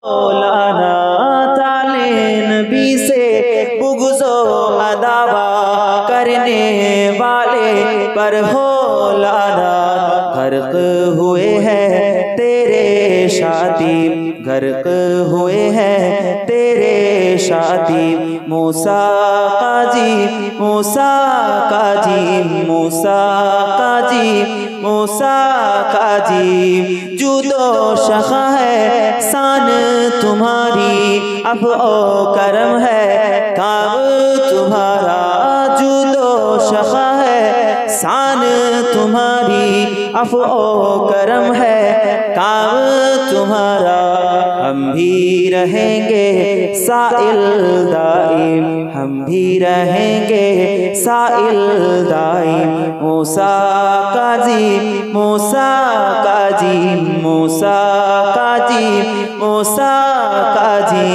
मौलाना ताले नबी से बुग़्ज़ो अदावा करने वाले पर हो लाना। गर्क हुए हैं तेरे शादी, गर्क हुए हैं तेरे शादी। मूसा काजी, मूसा काजी, मूसा काजी, मूसा काजी। जूदो शखा है शान तुम्हारी, अब ओ करम है काम तुम्हारा। जूदो शखा है शान तुम्हारी, अब ओ करम है काम तुम्हारा। हम भी रहेंगे साइल दाइम, हम भी रहेंगे साइल दाइम। मूसा काजी, मूसा काजी, मूसा काजी, मूसा काजी।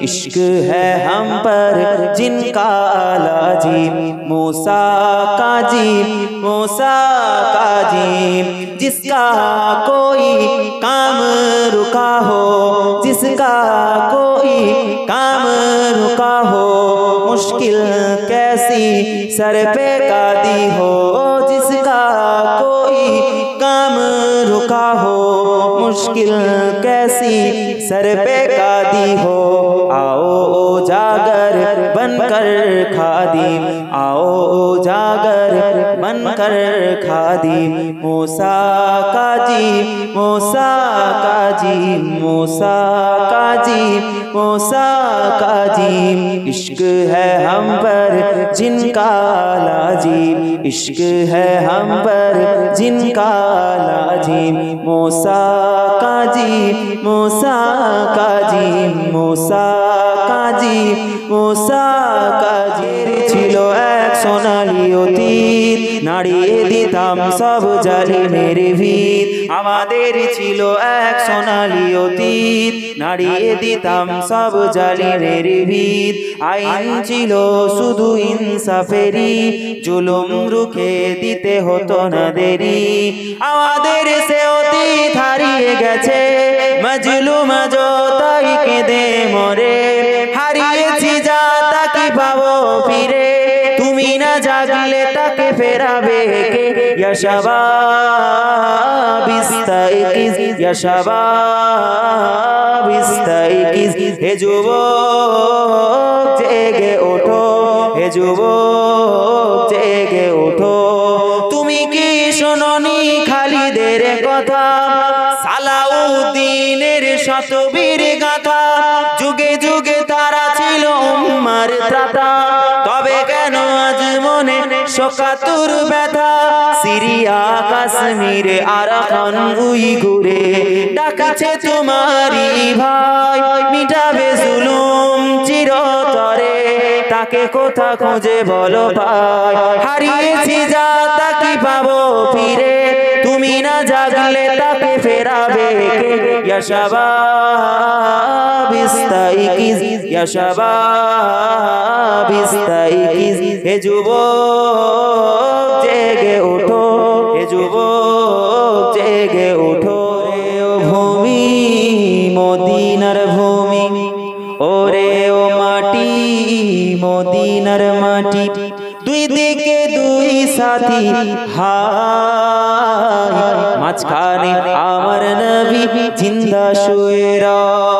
इश्क है हम पर जिनका लाजिम। मूसा काजी, मूसा काजी। जिसका कोई काम रुका हो, जिसका कोई काम रुका हो, मुश्किल कैसी सर पे कादी हो। जिसका कोई काम रुका हो, मुश्किल कैसी सर पे कादी हो। आओ जागर बनकर खादिम, आओ जागर बनकर खादिम। मूसा काजी, मूसा काजी, मूसा काजी, मूसा काजी। इश्क है हम पर जिनका लाजिम, इश्क है हम पर जिनका लाजिम। मूसा काजी, मूसा काजी, मूसा काजी, मूसा काजी। छिलो एक सोनाली অতীত, নাড়িয়ে দিতাম সব জালিমের ভিত। আমাদের ছিল এক সোনালি অতীত, নাড়িয়ে দিতাম সব জালিমের ভিত। আইন ছিল শুধু ইনসাফেরই, জুলুম রুখে দিতে হতো না দেরি। আমাদের সে অতীত হারিয়ে গেছে, মজলুম আজও তাই কেঁদে মরে। হারিয়েছি যা তা কি পাবো ফিরে, তুমি না জাগলে তাকে ফেরাবে কে। ইয়া শাবাব ইস্তাইকিজ, ইয়া শাবাব ইস্তাইকিজ। হে যুবক জেগে ওঠো, হে যুবক জেগে ওঠো। তুমি কি শোনোনি খালিদের কথা, সালাউদ্দিনের শতবীর গাথা। যুগে যুগে তারা ছিল উম্মার ত্রাতা, তবে কেন আজ মনে শোকাতুর ব্যথা। সিরিয়া কাশ্মীর আরাকান উইগুরে ডাকছে তোমারই ভাই, মিটাবে জুলুম চিরতরে। তাকে কোথা খুঁজে বলো পাই, হারিয়েছি যা তা কি পাবো ফিরে। তুমি না জাগলে তাকে ফেরাবে কে। ইয়া শাবাব ইস্তাইকিজ, ইয়া শাবাব ইস্তাইকিজ। হে যুবক জেগে ওঠো, হে যুবক জেগে ওঠো। রে ও ভূমি মদিনার ভূমি, ওরে ও মাটি মদিনার মাটি। দুই দিকে দুই সাথী হায়, মাঝখানে আমার নবী জিন্দা শুয়ে রয়।